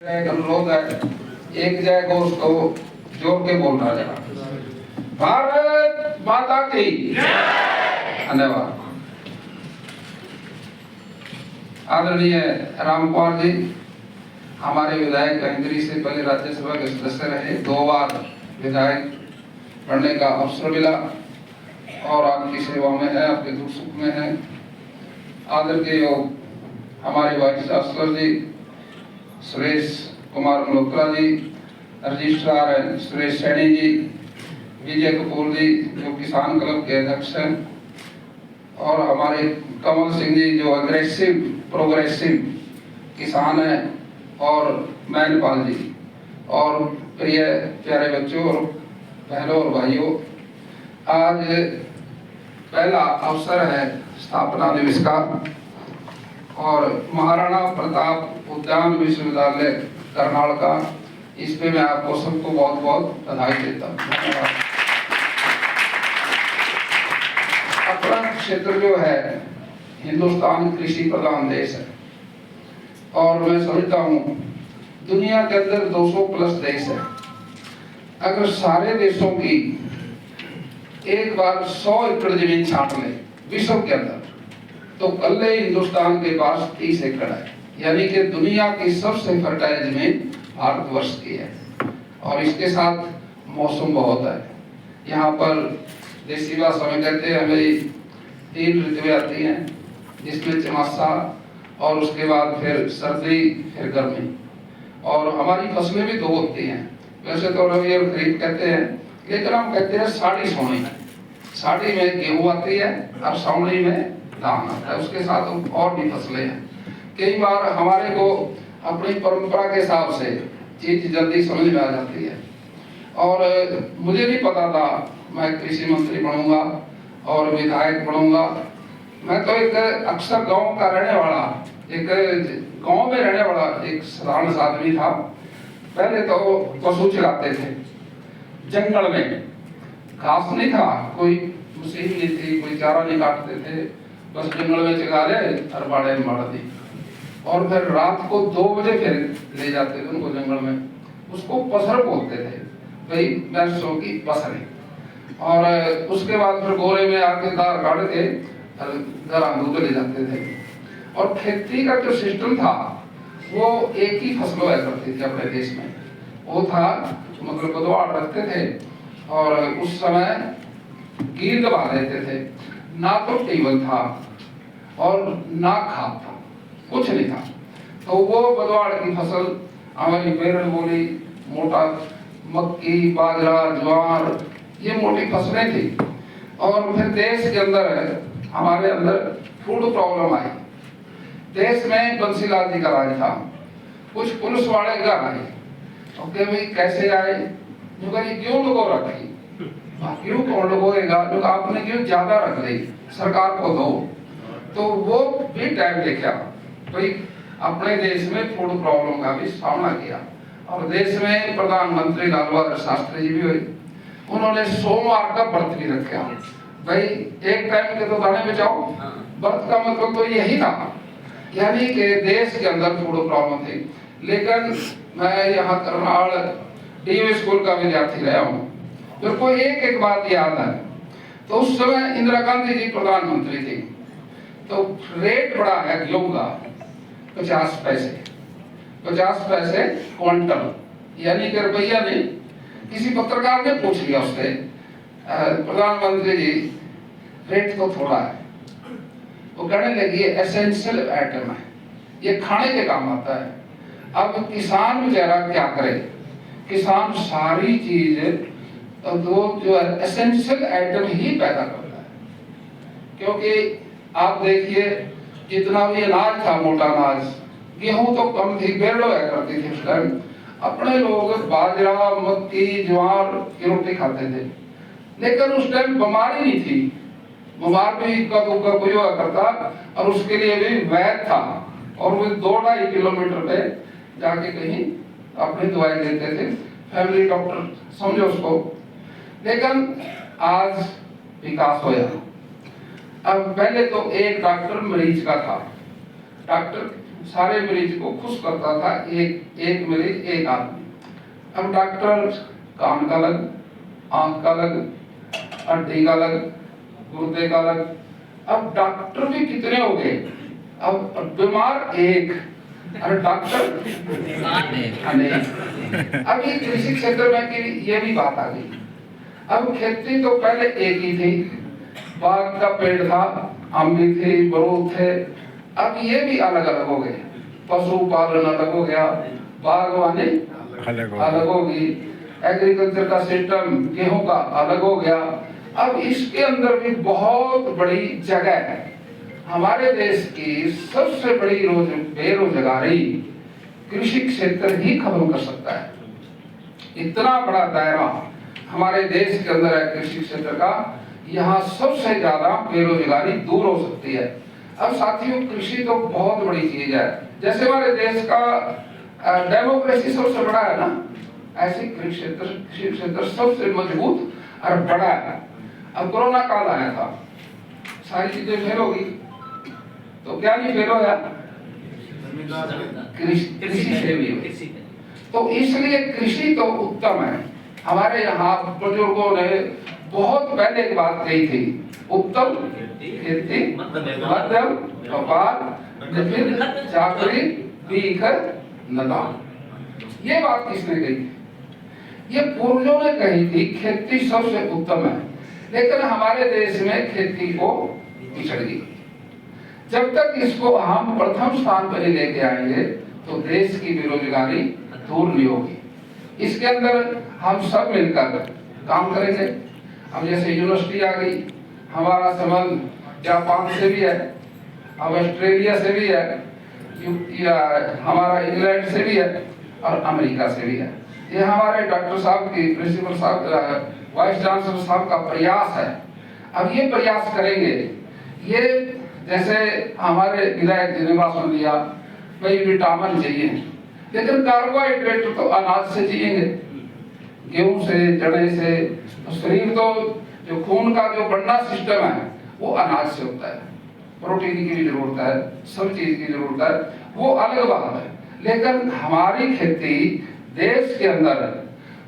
एक अनुरोध है, एक जय घोष को जोर के बोलना है। भारत माता की धन्यवाद। आदरणीय रामकुमार जी हमारे विधायक इंद्री से पहले राज्यसभा के सदस्य रहे, 2 बार विधायक बनने का अवसर मिला और आपकी सेवा में है, आपके दुख सुख में है। आदर के योग हमारे वाइस चांसलर जी सुरेश कुमार मल्होत्रा जी, रजिस्ट्रार सुरेश सैनी जी, विजय कपूर जी जो किसान क्लब के अध्यक्ष हैं, और हमारे कमल सिंह जी जो अग्रेसिव प्रोग्रेसिव किसान हैं, और मैनपाल जी, और प्रिय प्यारे बच्चों और बहनों और भाइयों, आज पहला अवसर है स्थापना दिवस का और महाराणा प्रताप उद्यान विश्वविद्यालय करनाल का, इस पे मैं आपको सबको बहुत बहुत बधाई देता हूँ। धन्यवाद। अपना क्षेत्र जो है हिंदुस्तान कृषि प्रधान देश है और मैं समझता हूँ दुनिया के अंदर 200 प्लस देश है। अगर सारे देशों की एक बार 100 एकड़ जमीन छांट ले विश्व के अंदर, तो कल हिंदुस्तान के पास 30 एकड़ है, यानी कि दुनिया की सबसे फर्टाइल जमीन भारतवर्ष की है। और इसके साथ मौसम बहुत है यहाँ पर। देसी भाषा में कहते हैं भाई 3 ऋतुएं आती हैं, जिसमें चौमासा और उसके बाद फिर सर्दी फिर गर्मी, और हमारी फसलें भी 2 होती हैं। वैसे तो रबी और खरीफ कहते हैं, लेकिन हम कहते हैं साड़ी सोनी। साड़ी में गेहूँ आती है और सावणी में धान आता है, उसके साथ और भी फसलें हैं। कई बार हमारे को अपनी परंपरा के हिसाब से चीज जल्दी समझ में आ जाती है। और मुझे नहीं पता था मैं कृषि मंत्री बनूंगा और विधायक बनूंगा। मैं तो एक अक्सर गांव का रहने वाला, एक गांव में रहने वाला एक साधारण आदमी था। पहले तो पशु चराते थे जंगल में, घास नहीं था, कोई मशीन नहीं थी, कोई चारा नहीं काटते थे, बस जंगल में चला ले और बाड़े में मार दी, और फिर रात को 2 बजे फिर ले जाते थे उनको जंगल में। उसको पसर बोलते थे, भाई भैंसों की पसरें। और उसके बाद फिर गोरे में आके दार काट के घर दूध ले जाते थे। और खेती का जो सिस्टम था वो एक ही फसल हुआ करती थी अपने देश में, वो था मतलब बदवाड़ रखते थे और उस समय गिर दबा देते थे। ना तो टेबल था और ना खाद था, कुछ नहीं था। तो वो बदवाड़ की फसल हमारी बेरड़ बोली, मोटा मक्की बाजरा ज्वार, ये मोटी फसलें थी। और फिर देश के अंदर हमारे अंदर फूड प्रॉब्लम आई। देश में बंसीलाल जी का राज था, कुछ पुलिस वाले घर आए, ओके भाई कैसे आए, जो कहा क्यों लोगों रखी, क्यों कौन लगेगा, जो आपने क्यों ज्यादा रख दी, सरकार को दो। तो वो भी टाइम देखा भाई, अपने देश में फूड प्रॉब्लम का भी सामना किया। और देश में प्रधानमंत्री लाल बहादुर शास्त्री जी भी हुए, उन्होंने सोमवार का व्रत भी रखा भाई, एक टाइम के तो दाने बचाओ। व्रत का मतलब तो यही था, यानी कि देश के अंदर फूड प्रॉब्लम थी। लेकिन मैं यहाँ करनाल डीवी स्कूल का विद्यार्थी रहा हूँ, मेरे को एक बात याद है। तो उस समय इंदिरा गांधी जी प्रधानमंत्री थी, तो रेट बढ़ा है गेहूं का 50 पैसे क्विंटल, यानी कि रुपया नहीं। किसी पत्रकार ने पूछ लिया उससे, प्रधानमंत्री जी रेट तो थोड़ा है। वो कहने लगी एसेंशियल आइटम है, ये खाने के काम आता है। अब किसान बेचारा क्या करे, किसान सारी चीज तो जो एसेंशियल आइटम ही पैदा करता है। क्योंकि आप देखिए जितना भी अनाज था, मोटा अनाज, गेहूं तो कम थी, बेरड़ हुआ करती थी उस टाइम। अपने लोग बाजरा मक्की ज्वार की रोटी खाते थे, लेकिन उस टाइम बीमारी नहीं थी। बीमार भी इक्का दुक्का कोई हुआ करता, और उसके लिए भी वैद्य था, और वो 2-2.5 किलोमीटर पे जाके कहीं अपनी दवाई लेते थे, फैमिली डॉक्टर समझो उसको। लेकिन आज विकास होया। अब पहले तो एक डॉक्टर मरीज का था, डॉक्टर सारे मरीज को खुश करता था, एक मरीज एक आदमी। अब डॉक्टर कान का अलग, आंख का अलग, हड्डी का अलग, गुर्दे का अलग, अब डॉक्टर भी कितने हो गए, अब बीमार एक और डॉक्टर अनेक। अब ये कृषि क्षेत्र में की ये भी बात आ गई। अब खेती तो पहले एक ही थी, बाग का पेड़ था, आम भी थे, बरूद थे, अब ये भी अलग अलग हो गए। पशुपालन अलग हो गया, बागवानी अलग हो गई, एग्रीकल्चर का सिस्टम गेहूं का अलग हो गया। अब इसके अंदर भी बहुत बड़ी जगह है। हमारे देश की सबसे बड़ी बेरोजगारी कृषि क्षेत्र ही खत्म कर सकता है। इतना बड़ा दायरा हमारे देश के अंदर है कृषि क्षेत्र का, यहाँ सबसे ज्यादा बेरोजगारी दूर हो सकती है। अब साथियों, कृषि तो बहुत बड़ी चीज है। जैसे हमारे देश का डेमोक्रेसी सबसे बड़ा है ना, ऐसे कृषि क्षेत्र सबसे मजबूत और बड़ा है। अब कोरोना काल आया था, सारी चीजें फेल हो गई, तो क्या नहीं फेल होया, कृषि से भी हुई। तो इसलिए कृषि तो उत्तम है। हमारे यहाँ बुजुर्गों ने बहुत पहले एक बात कही थी, उत्तम खेती मध्यम व्यापार चाकरी भीखर नदान। ये बात किसने कही थी? ये पूर्वजों ने कही थी। खेती सबसे उत्तम है, लेकिन हमारे देश में खेती को पिछड़ गई। जब तक इसको हम प्रथम स्थान पर ही लेके आएंगे तो देश की बेरोजगारी दूर नहीं होगी। इसके अंदर हम सब मिलकर काम करेंगे। अब जैसे यूनिवर्सिटी आ गई, हमारा संबंध जापान से भी है, अब ऑस्ट्रेलिया से भी है, या हमारा इंग्लैंड से भी है और अमेरिका से भी है। ये हमारे डॉक्टर साहब की, प्रिंसिपल साहब, वाइस चांसलर साहब का प्रयास है। अब ये प्रयास करेंगे। ये जैसे हमारे विधायक जी ने भाषण दिया, भाई विटामिन चाहिए, लेकिन कार्बोहाइड्रेट तो अनाज से चाहिए, गेहूं से, चने से। तो शरीर तो जो खून का जो बढ़ना सिस्टम है वो अनाज से होता है। प्रोटीन की भी जरूरत है, सब चीज की जरूरत है, वो अलग बात है। लेकिन हमारी खेती देश के अंदर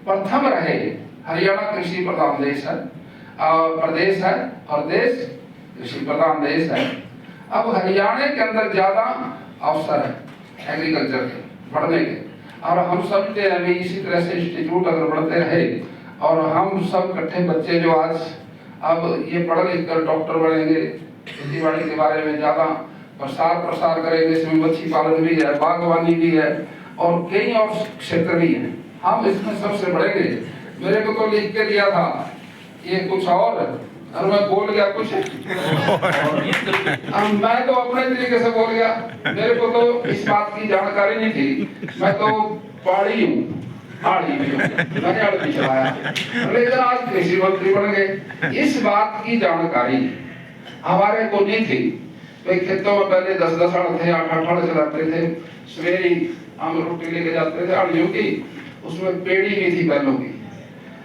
प्रथम रहे। हरियाणा कृषि प्रधान देश है, प्रदेश है, और देश कृषि प्रधान देश है। अब हरियाणा के अंदर ज्यादा अवसर है एग्रीकल्चर के बढ़ने के, और हम सब के अभी इसी तरह से इंस्टीट्यूट अगर बढ़ते रहे और हम सब इकट्ठे बच्चे जो आज अब ये पढ़ लिख कर डॉक्टर बनेंगे, खेती बाड़ी के बारे में ज्यादा प्रसार करेंगे। इसमें मच्छी पालन भी है, बागवानी भी है और कई और क्षेत्र भी है। हम इसमें सबसे बढ़ेंगे। मेरे को तो लिख के दिया था ये कुछ और मैं बोल गया कुछ। मैं तो अपने तरीके से बोल गया, मेरे को तो इस बात की जानकारी नहीं थी। मैं तो पहाड़ी हूँ, मैंने आड़ती चलाया, लेकिन आज कृषि मंत्री बन गए। इस बात की जानकारी हमारे को नहीं थी। भाई खेतों में पहले 10-10 आड़ थे, 8-8 आड़ चलाते थे, सवेरे हम रोटी लेके जाते थे आड़ियों की, उसमें पेड़ी भी थी बैलों की,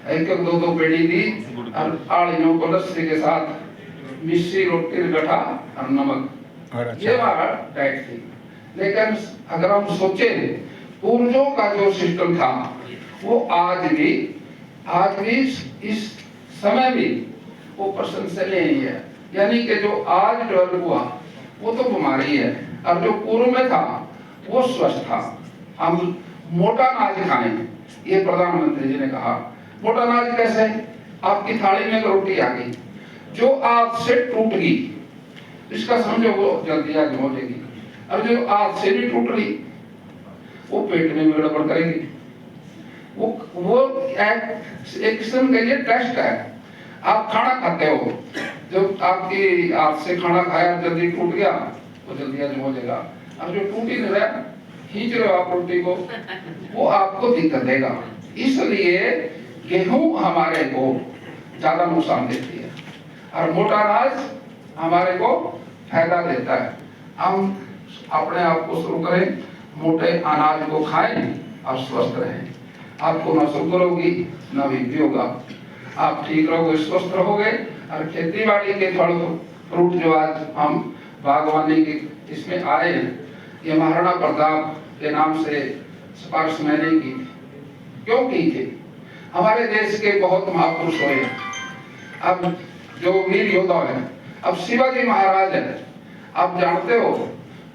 1-1 2-2 पेड़ी थी, और आड़ियों को लस्सी के साथ मिस्सी रोटी गठा और नमक, ये हमारा डाइट थी। लेकिन अगर हम सोचे पूर्वजों का जो सिस्टम था वो आज भी इस समय भी वो प्रशंसनीय नहीं है। यानी कि जो आज डेवलप हुआ वो तो बीमारी है, और जो पूर्व में था वो स्वस्थ था। हम मोटा अनाज खाएं, ये प्रधानमंत्री जी ने कहा। मोटा अनाज कैसे? आपकी थाली में रोटी आ गई, जो आपसे टूट गई इसका समझो वो जल्दी आगे बढ़ेगी, और जो आज से भी टूट रही वो पेट में गड़बड़ करेगी। वो एक किस्म का ये टेस्ट है। आप खाना खाते हो, जब आपकी हाथ से खाना खाया जल्दी टूट गया तो जल्दी हजम हो जाएगा, और जो टूट ही नहीं रहा, खींच रहे हो आप रोटी को, वो आपको दिक्कत देगा। इसलिए गेहूं हमारे को ज्यादा नुकसान देती है और मोटा अनाज हमारे को फायदा देता है। हम अपने आप को शुरू करें, मोटे अनाज को खाएं और स्वस्थ रहें। आपको ना शुगर होगी ना बीपी होगा, आप ठीक रहोगे, स्वस्थ रहोगे। और खेती बाड़ी के फल फ्रूट जो आज हम बागवानी के इसमें आए हैं, ये महाराणा प्रताप के नाम से सिफारिश मैंने की थी। क्यों की थी? हमारे देश के बहुत महापुरुष हुए। अब जो वीर योद्धा है, अब शिवाजी महाराज है, आप जानते हो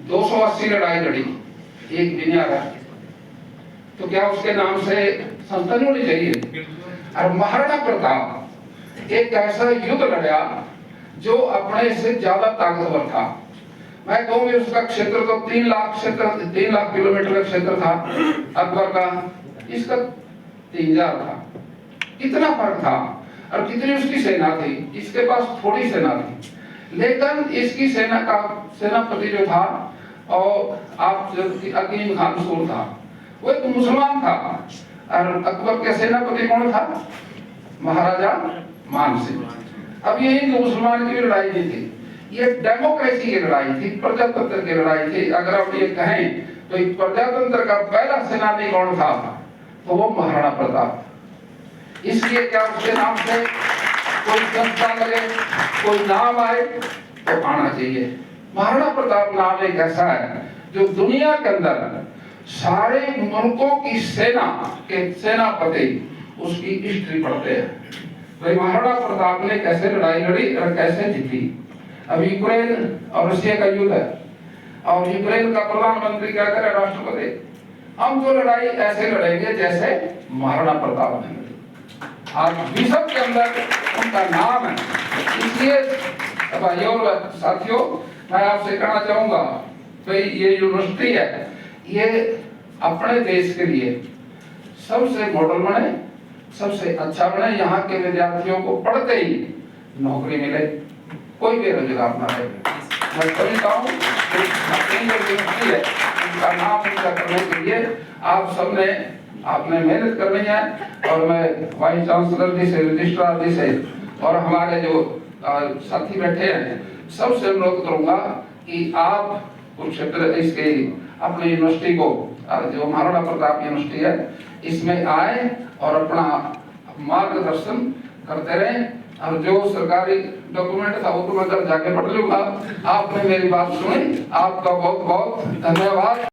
280 लड़ाई लड़ी, एक भी नहीं आ रहा, तो क्या उसके नाम से संस्थान होनी चाहिए? और महाराणा प्रताप एक ऐसा युद्ध लड़ा जो अपने से ज्यादा ताकतवर था। मैं कहूँगी उसका क्षेत्र तो 3 लाख किलोमीटर का क्षेत्र था अकबर का, इसका 3000 था। कितना फर्क था और कितनी उसकी सेना थी, इसके पास थोड़ी सेना थी, लेकिन इसकी सेना का सेनापति जो था और आप अकीम खान सूर था, वो एक मुसलमान था। और अकबर के सेनापति कौन था? महाराजा मान सिंह। अब ये हिंदू मुसलमान की लड़ाई नहीं थी, ये डेमोक्रेसी की लड़ाई थी, प्रजातंत्र की लड़ाई थी। अगर आप ये कहें तो एक प्रजातंत्र का पहला सेनानी कौन था, तो वो महाराणा प्रताप। इसलिए क्या उसके नाम से कोई संस्था लगे, कोई नाम आए तो आना चाहिए। महाराणा प्रताप नाम एक ऐसा है जो दुनिया के अंदर सारे मुल्कों की सेना के सेनापति उसकी हिस्ट्री पढ़ते हैं। भाई महाराणा प्रताप ने कैसे लड़ाई लड़ी और कैसे जीती। अब यूक्रेन और रशिया का युद्ध है और यूक्रेन का प्रधानमंत्री क्या करे, राष्ट्रपति, हम तो लड़ाई ऐसे लड़ेंगे जैसे महाराणा प्रताप ने लड़ी। आज विश्व के अंदर उनका नाम है। इसलिए भाइयों और साथियों, मैं आपसे कहना चाहूंगा भाई ये यूनिवर्सिटी है, ये अपने देश के लिए सबसे मॉडल बने, सबसे अच्छा बने। यहाँ के विद्यार्थियों को पढ़ते ही नौकरी मिले, कोई बेरोजगार ना रहे। मैं समझता हूँ यूनिवर्सिटी है, उनका नाम ऊंचा करने के लिए आप सबने आपने मेहनत करनी है। और मैं वाइस चांसलर जी से, रजिस्ट्रार जी से और हमारे जो साथी बैठे हैं सबसे अनुरोध करूंगा कि आप कुरुक्षेत्र इसके अपनी यूनिवर्सिटी को, जो महाराणा प्रताप यूनिवर्सिटी है, इसमें आए और अपना मार्गदर्शन करते रहें। और जो सरकारी डॉक्यूमेंट था वो तो मैं घर जाके पढ़ लूंगा। आपने मेरी बात सुनी, आपका बहुत बहुत धन्यवाद।